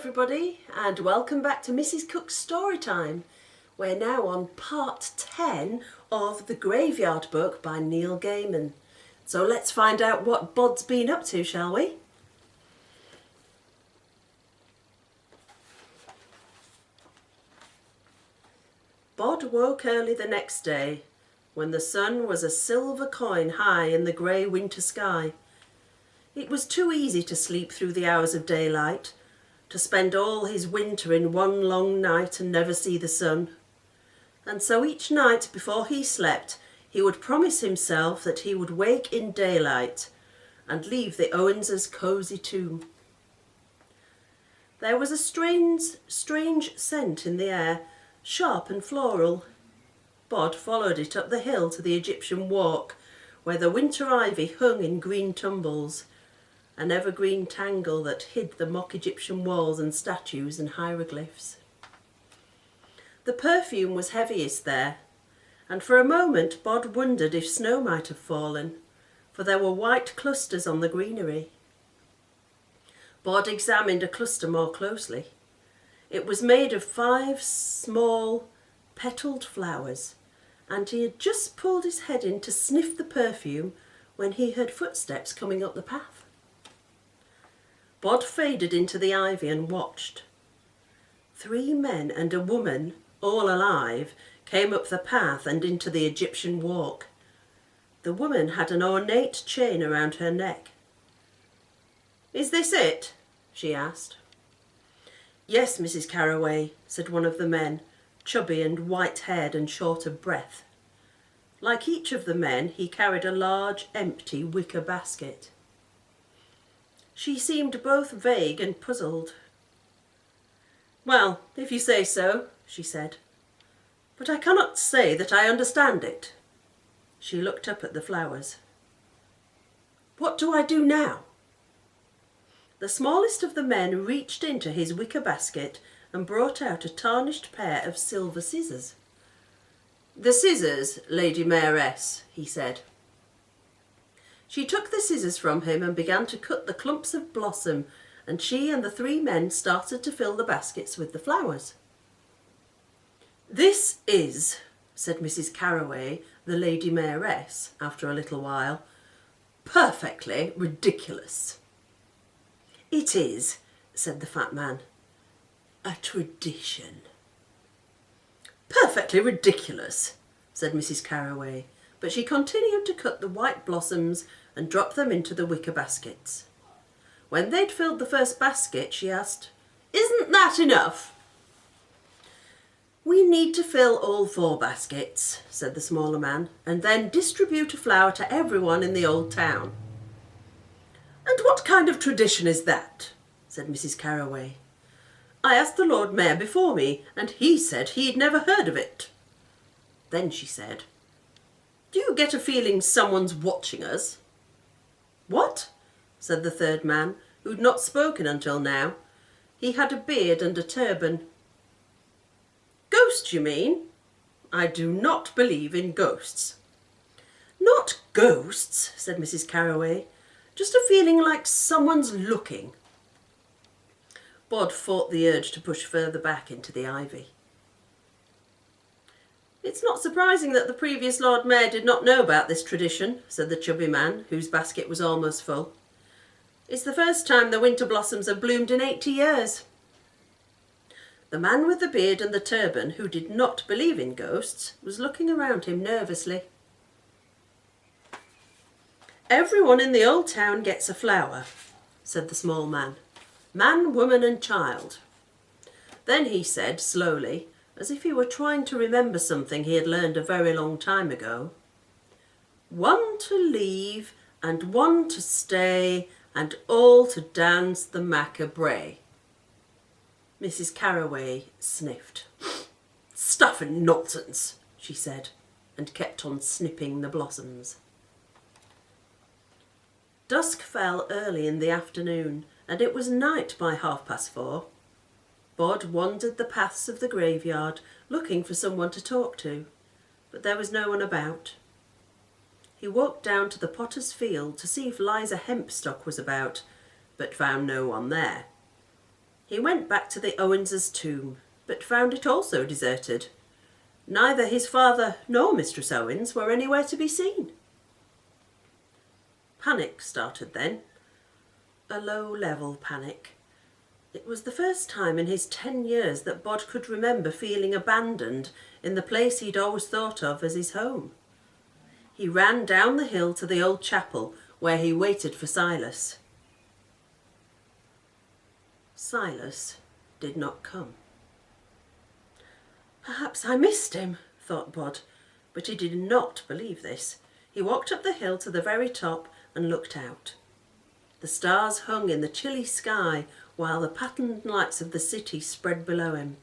everybody, and welcome back to Mrs. Cook's Story Time. We're now on part 10 of The Graveyard Book by Neil Gaiman. So let's find out what Bod's been up to, shall we? Bod woke early the next day, when the sun was a silver coin high in the grey winter sky. It was too easy to sleep through the hours of daylight, to spend all his winter in one long night and never see the sun. And so each night before he slept, he would promise himself that he would wake in daylight and leave the Owens' cosy tomb. There was a strange scent in the air, sharp and floral. Bod followed it up the hill to the Egyptian walk, where the winter ivy hung in green tumbles, an evergreen tangle that hid the mock Egyptian walls and statues and hieroglyphs. The perfume was heaviest there, and for a moment Bod wondered if snow might have fallen, for there were white clusters on the greenery. Bod examined a cluster more closely. It was made of 5 small, petalled flowers, and he had just pulled his head in to sniff the perfume when he heard footsteps coming up the path. Bod faded into the ivy and watched. 3 men and a woman, all alive, came up the path and into the Egyptian walk. The woman had an ornate chain around her neck. "Is this it?" she asked. "Yes, Mrs. Carraway," said one of the men, chubby and white-haired and short of breath. Like each of the men, he carried a large, empty wicker basket. She seemed both vague and puzzled. "Well, if you say so," she said, "but I cannot say that I understand it." She looked up at the flowers. "What do I do now?" The smallest of the men reached into his wicker basket and brought out a tarnished pair of silver scissors. "The scissors, Lady Mayoress," he said. She took the scissors from him and began to cut the clumps of blossom, and she and the 3 men started to fill the baskets with the flowers. "This is," said Mrs. Carraway, the Lady Mayoress, after a little while, "perfectly ridiculous." "It is," said the fat man, "a tradition." "Perfectly ridiculous," said Mrs. Carraway, but she continued to cut the white blossoms and drop them into the wicker baskets. When they'd filled the first basket, she asked, "Isn't that enough?" "We need to fill all 4 baskets," said the smaller man, "and then distribute a flower to everyone in the old town." "And what kind of tradition is that?" said Mrs. Carraway. "I asked the Lord Mayor before me, and he said he'd never heard of it." Then she said, "Do you get a feeling someone's watching us?" "What?" said the 3rd man, who'd not spoken until now. He had a beard and a turban. "Ghosts, you mean? I do not believe in ghosts." "Not ghosts," said Mrs. Carraway. "Just a feeling like someone's looking." Bod fought the urge to push further back into the ivy. "It's not surprising that the previous Lord Mayor did not know about this tradition," said the chubby man, whose basket was almost full. "It's the first time the winter blossoms have bloomed in 80 years. The man with the beard and the turban, who did not believe in ghosts, was looking around him nervously. "Everyone in the old town gets a flower," said the small man. "Man, woman and child." Then he said slowly, as if he were trying to remember something he had learned a very long time ago, "One to leave, and one to stay, and all to dance the macabre." Mrs. Carraway sniffed. "Stuff and nonsense," she said, and kept on snipping the blossoms. Dusk fell early in the afternoon, and it was night by 4:30. Bod wandered the paths of the graveyard, looking for someone to talk to, but there was no one about. He walked down to the potter's field to see if Liza Hempstock was about, but found no one there. He went back to the Owens' tomb, but found it also deserted. Neither his father nor Mistress Owens were anywhere to be seen. Panic started then, a low-level panic. It was the first time in his 10 years that Bod could remember feeling abandoned in the place he'd always thought of as his home. He ran down the hill to the old chapel where he waited for Silas. Silas did not come. Perhaps I missed him, thought Bod, but he did not believe this. He walked up the hill to the very top and looked out. The stars hung in the chilly sky while the patterned lights of the city spread below him.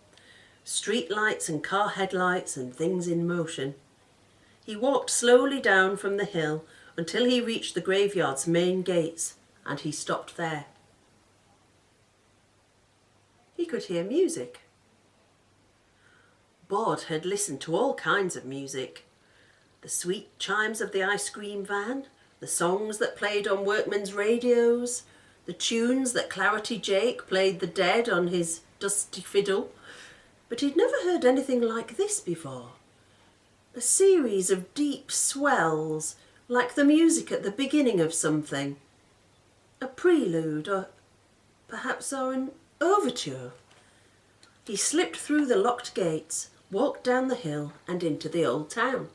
Street lights and car headlights and things in motion. He walked slowly down from the hill until he reached the graveyard's main gates, and he stopped there. He could hear music. Bod had listened to all kinds of music. The sweet chimes of the ice cream van, the songs that played on workmen's radios, the tunes that Clarity Jake played the Dead on his dusty fiddle. But he'd never heard anything like this before. A series of deep swells, like the music at the beginning of something. A prelude, or perhaps an overture. He slipped through the locked gates, walked down the hill and into the old town.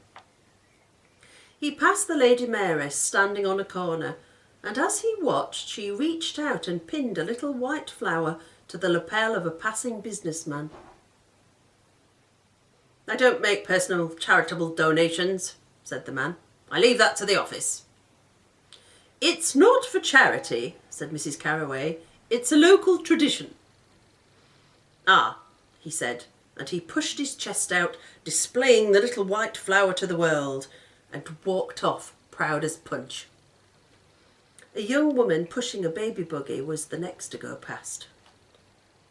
He passed the Lady Mayoress standing on a corner, and as he watched, she reached out and pinned a little white flower to the lapel of a passing businessman. "I don't make personal charitable donations," said the man. "I leave that to the office." "It's not for charity," said Mrs. Carraway. "It's a local tradition." "Ah," he said, and he pushed his chest out, displaying the little white flower to the world, and walked off, proud as Punch. A young woman pushing a baby buggy was the next to go past.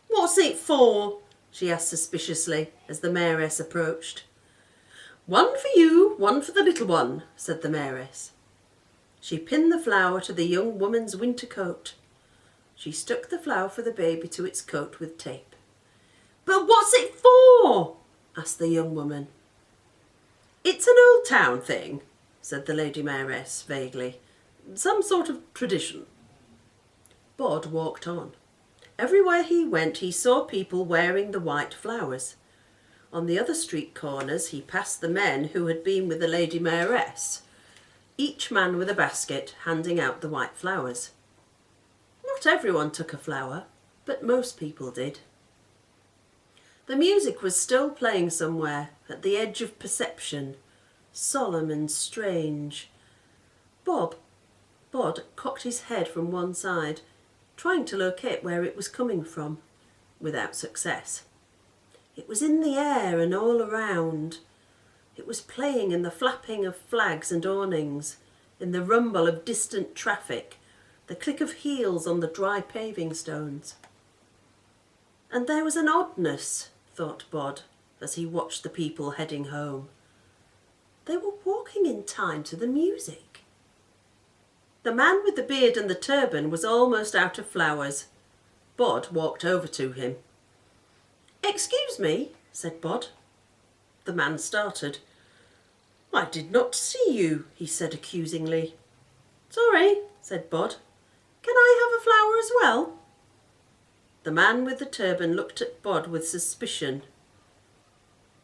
"What's it for?" she asked suspiciously as the mayoress approached. "One for you, one for the little one," said the mayoress. She pinned the flower to the young woman's winter coat. She stuck the flower for the baby to its coat with tape. "But what's it for?" asked the young woman. "It's an old town thing," said the Lady Mayoress vaguely. "Some sort of tradition." Bod walked on. Everywhere he went he saw people wearing the white flowers. On the other street corners he passed the men who had been with the Lady Mayoress, each man with a basket handing out the white flowers. Not everyone took a flower, but most people did. The music was still playing somewhere at the edge of perception, solemn and strange. Bod cocked his head from one side, trying to locate where it was coming from, without success. It was in the air and all around. It was playing in the flapping of flags and awnings, in the rumble of distant traffic, the click of heels on the dry paving stones. And there was an oddness, thought Bod, as he watched the people heading home. They were walking in time to the music. The man with the beard and the turban was almost out of flowers. Bod walked over to him. "Excuse me," said Bod. The man started. "I did not see you," he said accusingly. "Sorry," said Bod. "Can I have a flower as well?" The man with the turban looked at Bod with suspicion.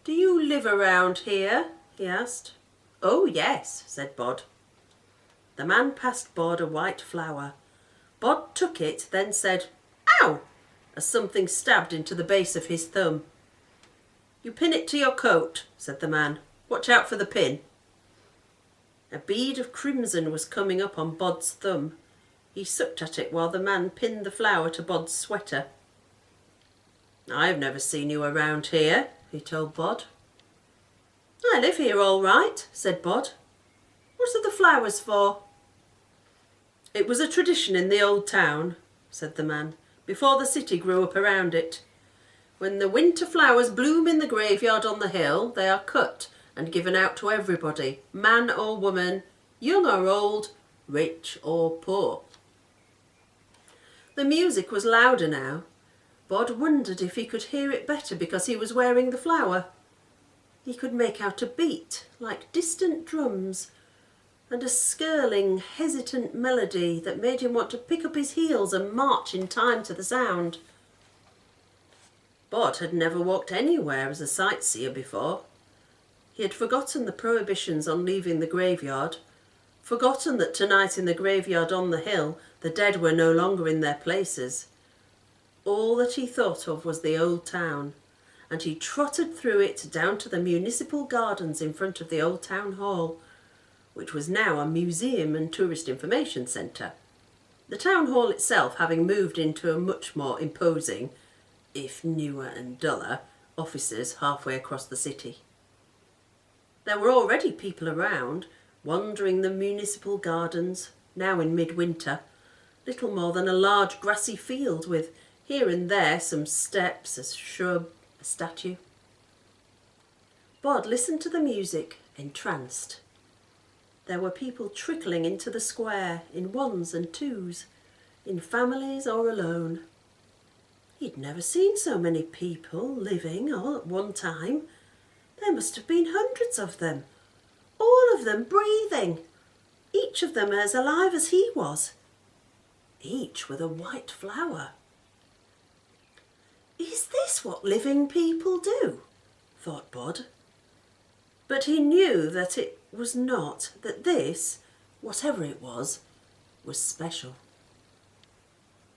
"Do you live around here?" he asked. "Oh, yes," said Bod. The man passed Bod a white flower. Bod took it, then said, "Ow!" as something stabbed into the base of his thumb. "You pin it to your coat," said the man. "Watch out for the pin." A bead of crimson was coming up on Bod's thumb. He sucked at it while the man pinned the flower to Bod's sweater. "I've never seen you around here," he told Bod. "I live here all right," said Bod. "What are the flowers for?" "It was a tradition in the old town," said the man, "before the city grew up around it. When the winter flowers bloom in the graveyard on the hill, they are cut and given out to everybody, man or woman, young or old, rich or poor." The music was louder now. Bod wondered if he could hear it better because he was wearing the flower. He could make out a beat like distant drums and a skirling, hesitant melody that made him want to pick up his heels and march in time to the sound. Bod had never walked anywhere as a sightseer before. He had forgotten the prohibitions on leaving the graveyard, forgotten that tonight in the graveyard on the hill the dead were no longer in their places. All that he thought of was the old town, and he trotted through it down to the municipal gardens in front of the old town hall, which was now a museum and tourist information centre, the town hall itself having moved into a much more imposing, if newer and duller, offices halfway across the city. There were already people around, wandering the municipal gardens, now in midwinter, little more than a large grassy field with here and there some steps, a shrub, a statue. Bod listened to the music, entranced. There were people trickling into the square in ones and twos, in families or alone. He'd never seen so many people living all at one time. There must have been hundreds of them, all of them breathing, each of them as alive as he was, each with a white flower. Is this what living people do? Thought Bod. But he knew that it was not, that this, whatever it was special.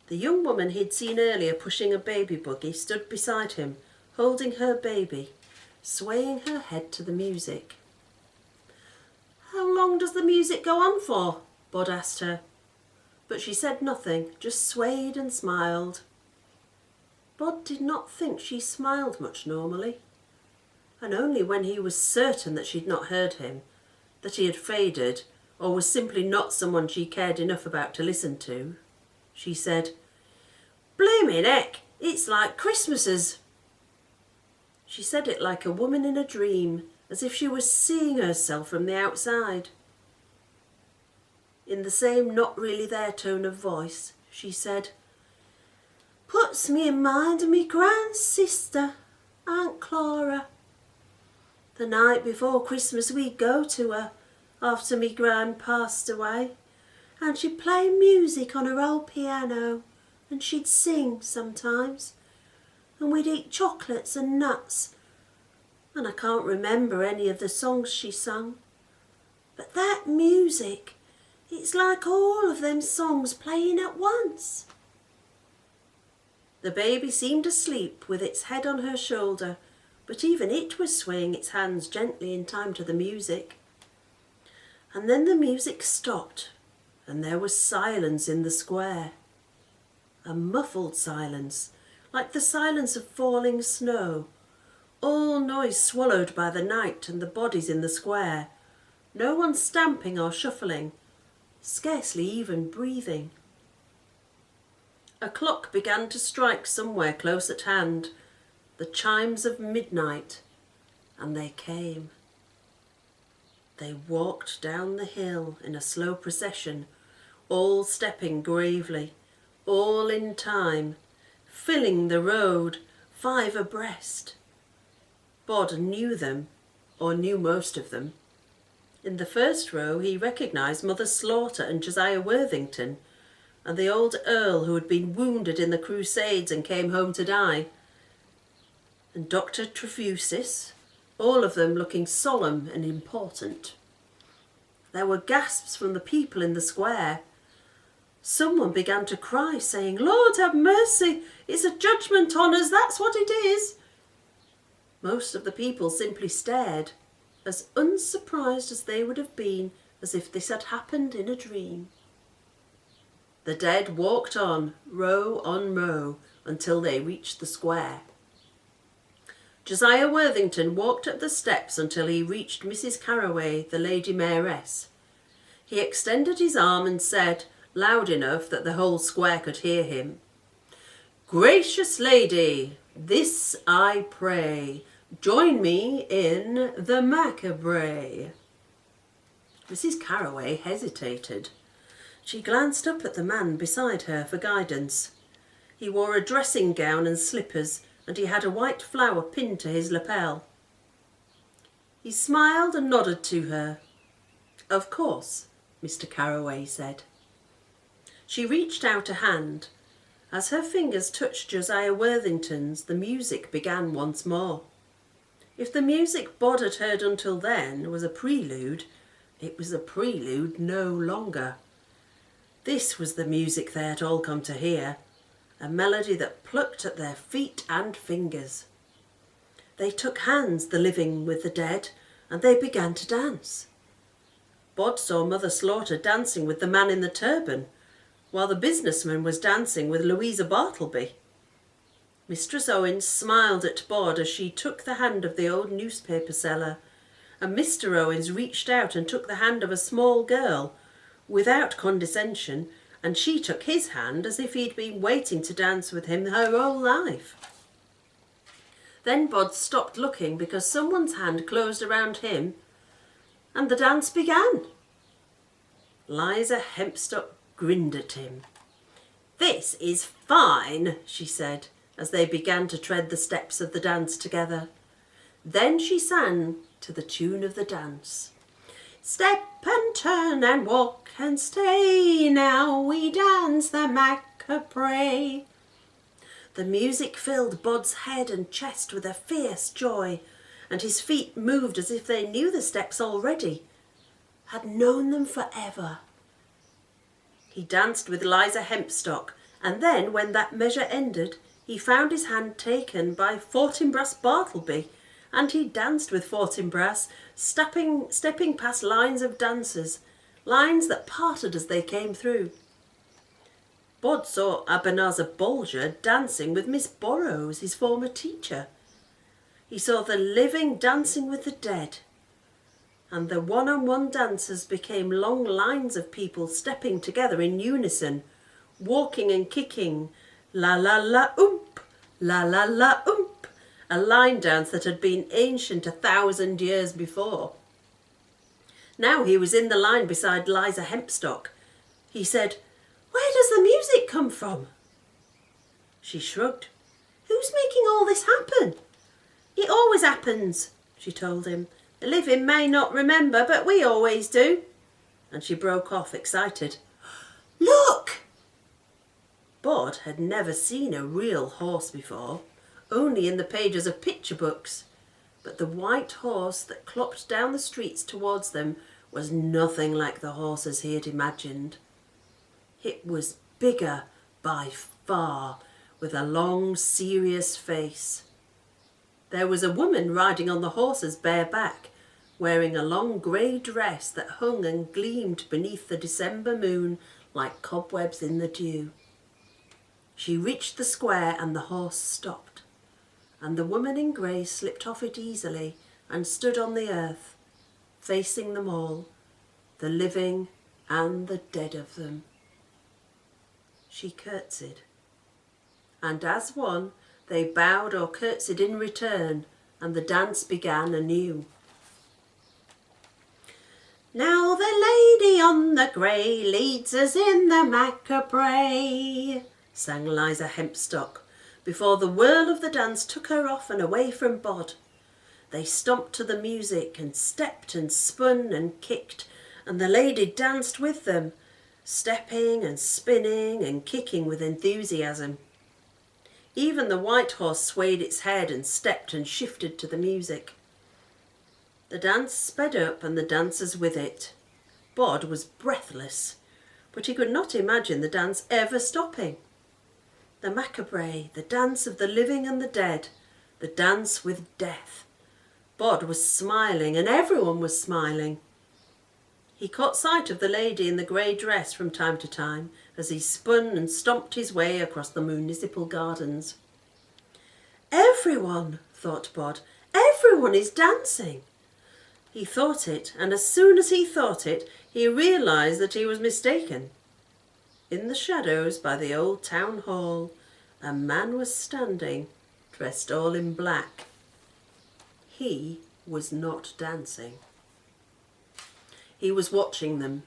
The young woman he'd seen earlier pushing a baby buggy stood beside him, holding her baby, swaying her head to the music. How long does the music go on for? Bod asked her. But she said nothing, just swayed and smiled. Bod did not think she smiled much normally, and only when he was certain that she'd not heard him, that he had faded, or was simply not someone she cared enough about to listen to, she said, "Blimmin' heck, it's like Christmases." She said it like a woman in a dream, as if she was seeing herself from the outside. In the same not really there tone of voice, she said, "Puts me in mind of me grand sister, Aunt Clara. The night before Christmas we'd go to her, after me gran passed away, and she'd play music on her old piano, and she'd sing sometimes, and we'd eat chocolates and nuts, and I can't remember any of the songs she sung. But that music, it's like all of them songs playing at once." The baby seemed asleep with its head on her shoulder, but even it was swaying its hands gently in time to the music. And then the music stopped, and there was silence in the square. A muffled silence, like the silence of falling snow, all noise swallowed by the night and the bodies in the square, no one stamping or shuffling, scarcely even breathing. A clock began to strike somewhere close at hand, the chimes of midnight, and they came. They walked down the hill in a slow procession, all stepping gravely, all in time, filling the road, 5 abreast. Bod knew them, or knew most of them. In the first row he recognised Mother Slaughter and Josiah Worthington, and the old Earl who had been wounded in the Crusades and came home to die, and Dr. Trefusis, all of them looking solemn and important. There were gasps from the people in the square. Someone began to cry, saying, "Lord, have mercy, it's a judgment on us, that's what it is." Most of the people simply stared, as unsurprised as they would have been as if this had happened in a dream. The dead walked on row, until they reached the square. Josiah Worthington walked up the steps until he reached Mrs. Carraway, the Lady Mayoress. He extended his arm and said, loud enough that the whole square could hear him, "Gracious lady, this I pray, join me in the macabre." Mrs. Carraway hesitated. She glanced up at the man beside her for guidance. He wore a dressing gown and slippers, and he had a white flower pinned to his lapel. He smiled and nodded to her. "Of course," Mr. Carroway said. She reached out a hand. As her fingers touched Josiah Worthington's, the music began once more. If the music Bod had heard until then was a prelude, it was a prelude no longer. This was the music they had all come to hear, a melody that plucked at their feet and fingers. They took hands, the living with the dead, and they began to dance. Bod saw Mother Slaughter dancing with the man in the turban, while the businessman was dancing with Louisa Bartleby. Mistress Owens smiled at Bod as she took the hand of the old newspaper seller, and Mr. Owens reached out and took the hand of a small girl, without condescension, and she took his hand as if he'd been waiting to dance with him her whole life. Then Bod stopped looking because someone's hand closed around him, and the dance began. Liza Hempstock grinned at him. "This is fine," she said, as they began to tread the steps of the dance together. Then she sang to the tune of the dance. "Step and turn and walk and stay, now we dance the macabre." The music filled Bod's head and chest with a fierce joy, and his feet moved as if they knew the steps already, had known them forever. He danced with Liza Hempstock, and then, when that measure ended, he found his hand taken by Fortinbras Bartleby, and he danced with Fortinbras, stepping past lines of dancers, lines that parted as they came through. Bod saw Ebenezer Bolger dancing with Miss Burrows, his former teacher. He saw the living dancing with the dead, and the one-on-one dancers became long lines of people stepping together in unison, walking and kicking, la la la oomp, la la la oomp, a line dance that had been ancient 1,000 years before. Now he was in the line beside Liza Hempstock. He said, "Where does the music come from?" She shrugged. "Who's making all this happen?" "It always happens," she told him. "The living may not remember, but we always do." And she broke off, excited. "Look!" Bod had never seen a real horse before, only in the pages of picture books. But the white horse that clopped down the streets towards them was nothing like the horses he had imagined. It was bigger by far, with a long, serious face. There was a woman riding on the horse's bare back, wearing a long grey dress that hung and gleamed beneath the December moon like cobwebs in the dew. She reached the square and the horse stopped, and the woman in grey slipped off it easily and stood on the earth, facing them all, the living and the dead of them. She curtsied, and as one they bowed or curtsied in return, and the dance began anew. "Now the lady on the grey leads us in the macabre," sang Liza Hempstock, before the whirl of the dance took her off and away from Bod. They stomped to the music and stepped and spun and kicked, and the lady danced with them, stepping and spinning and kicking with enthusiasm. Even the white horse swayed its head and stepped and shifted to the music. The dance sped up and the dancers with it. Bod was breathless, but he could not imagine the dance ever stopping. The macabre, the dance of the living and the dead, the dance with death. Bod was smiling, and everyone was smiling. He caught sight of the lady in the grey dress from time to time as he spun and stomped his way across the municipal gardens. "Everyone," thought Bod, "everyone is dancing." He thought it, and as soon as he thought it, he realised that he was mistaken. In the shadows by the old town hall, a man was standing, dressed all in black. He was not dancing. He was watching them.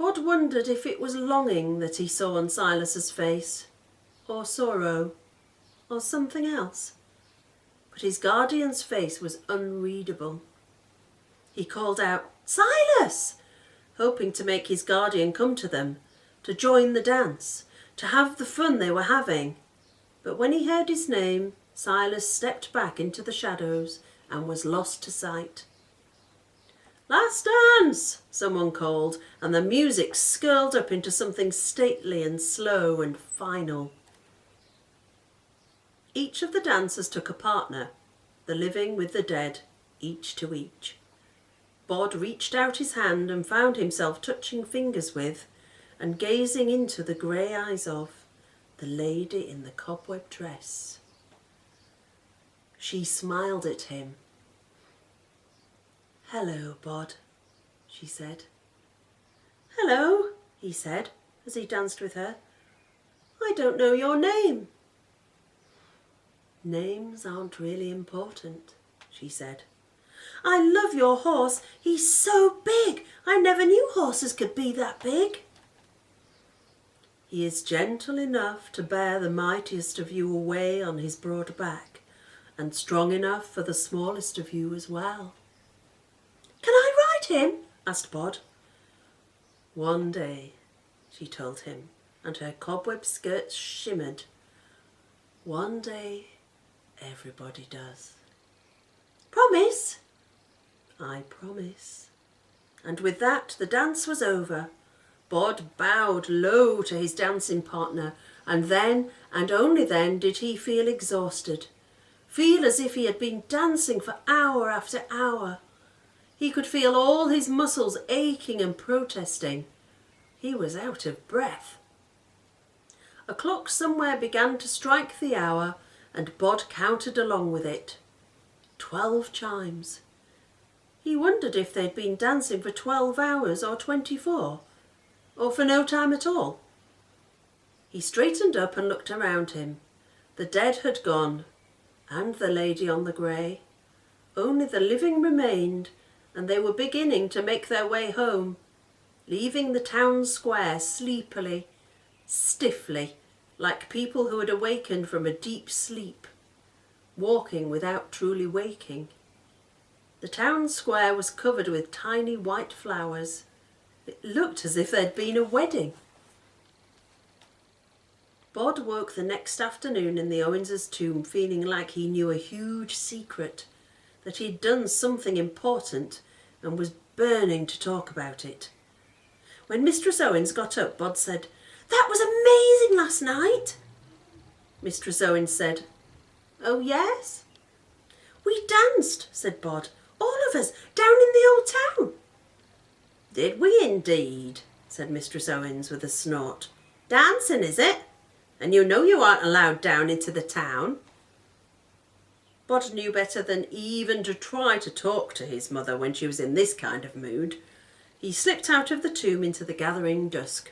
Bod wondered if it was longing that he saw on Silas's face, or sorrow, or something else. But his guardian's face was unreadable. He called out, "Silas!" hoping to make his guardian come to them, to join the dance, to have the fun they were having. But when he heard his name, Silas stepped back into the shadows and was lost to sight. "Last dance!" someone called, and the music skirled up into something stately and slow and final. Each of the dancers took a partner, the living with the dead, each to each. Bod reached out his hand and found himself touching fingers with and gazing into the grey eyes of the lady in the cobweb dress. She smiled at him. "Hello, Bod," she said. "Hello," he said as he danced with her. "I don't know your name." "Names aren't really important," she said. "I love your horse. He's so big. I never knew horses could be that big." "He is gentle enough to bear the mightiest of you away on his broad back, and strong enough for the smallest of you as well." "Can I ride him?" asked Bod. "One day," she told him, and her cobweb skirts shimmered. "One day everybody does." "Promise?" "I promise." And with that the dance was over. Bod bowed low to his dancing partner, and then, and only then, did he feel exhausted, feel as if he had been dancing for hour after hour. He could feel all his muscles aching and protesting. He was out of breath. A clock somewhere began to strike the hour, and Bod counted along with it. 12 chimes. He wondered if they'd been dancing for 12 hours or 24, or for no time at all. He straightened up and looked around him. The dead had gone, and the lady on the grey. Only the living remained, and they were beginning to make their way home, leaving the town square sleepily, stiffly, like people who had awakened from a deep sleep, walking without truly waking. The town square was covered with tiny white flowers. It looked as if there'd been a wedding. Bod woke the next afternoon in the Owens' tomb feeling like he knew a huge secret, that he'd done something important and was burning to talk about it. When Mistress Owens got up, Bod said, "That was amazing last night." Mistress Owens said, "Oh yes?" "We danced," said Bod, "all of us, down in the old town." "Did we indeed?" said Mistress Owens with a snort. "Dancing, is it? And you know you aren't allowed down into the town." Bod knew better than even to try to talk to his mother when she was in this kind of mood. He slipped out of the tomb into the gathering dusk.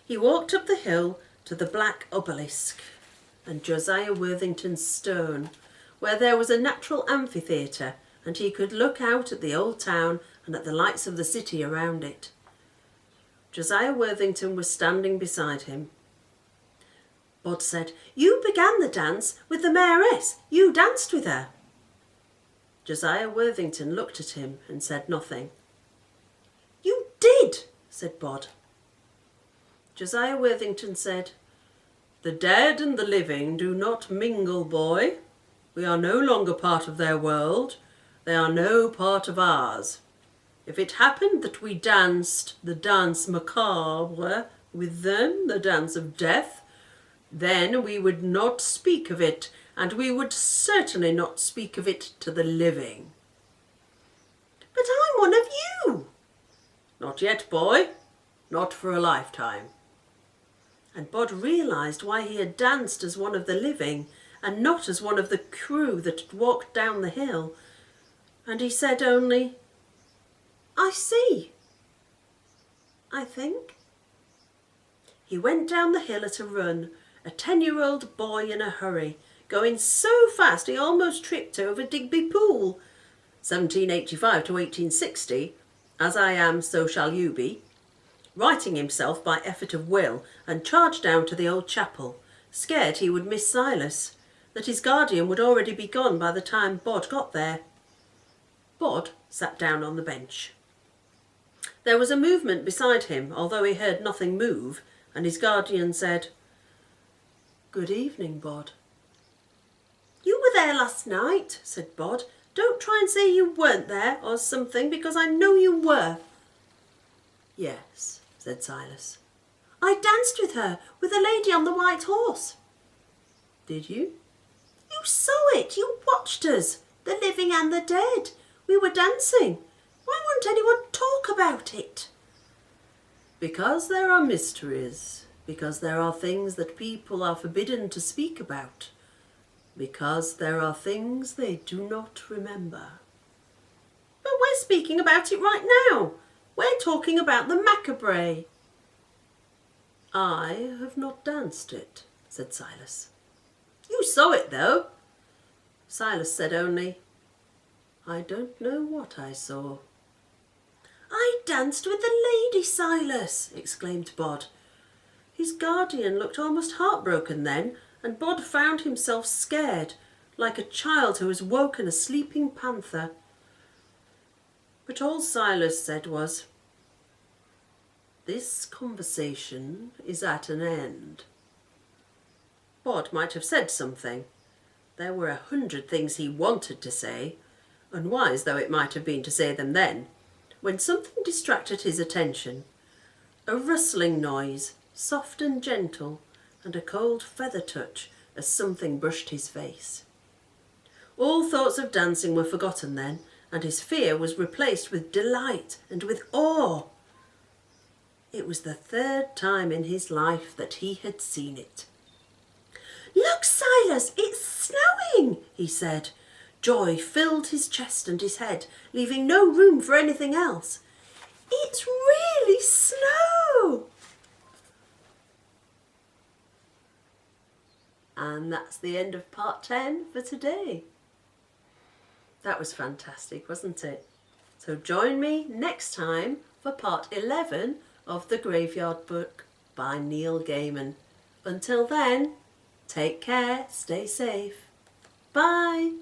He walked up the hill to the black obelisk and Josiah Worthington's stone, where there was a natural amphitheatre, and he could look out at the old town and at the lights of the city around it. Josiah Worthington was standing beside him. Bod said, "You began the dance with the mayoress. You danced with her." Josiah Worthington looked at him and said nothing. "You did," said Bod. Josiah Worthington said, "The dead and the living do not mingle, boy. We are no longer part of their world. They are no part of ours. If it happened that we danced the dance macabre with them, the dance of death, then we would not speak of it, and we would certainly not speak of it to the living." "But I'm one of you." "Not yet, boy. Not for a lifetime." And Bod realised why he had danced as one of the living and not as one of the crew that had walked down the hill, and he said only, "I see, I think." He went down the hill at a run, a 10-year-old boy in a hurry, going so fast he almost tripped over Digby Pool. 1785 to 1860, as I am, so shall you be. righting himself by effort of will, and charged down to the old chapel, scared he would miss Silas, that his guardian would already be gone by the time Bod got there. Bod sat down on the bench. There was a movement beside him, although he heard nothing move, and his guardian said, "Good evening, Bod." "You were there last night," said Bod. "Don't try and say you weren't there or something, because I know you were." "Yes," said Silas. "I danced with her, with a lady on the white horse." "Did you?" "You saw it. You watched us, the living and the dead. We were dancing. Why won't anyone talk about it?" "Because there are mysteries. Because there are things that people are forbidden to speak about. Because there are things they do not remember." "But we're speaking about it right now. We're talking about the macabre." "I have not danced it," said Silas. "You saw it, though." Silas said only, "I don't know what I saw." "I danced with the lady, Silas," exclaimed Bod. His guardian looked almost heartbroken then, and Bod found himself scared, like a child who has woken a sleeping panther. But all Silas said was, "This conversation is at an end." Bod might have said something. There were 100 things he wanted to say, unwise though it might have been to say them then, when something distracted his attention. A rustling noise, soft and gentle, and a cold feather touch as something brushed his face. All thoughts of dancing were forgotten then, and his fear was replaced with delight and with awe. It was the 3rd time in his life that he had seen it. "Look, Silas, it's snowing," he said. Joy filled his chest and his head, leaving no room for anything else. "It's really snow!" And that's the end of part 10 for today. That was fantastic, wasn't it? So join me next time for part 11 of The Graveyard Book by Neil Gaiman. Until then, take care, stay safe. Bye.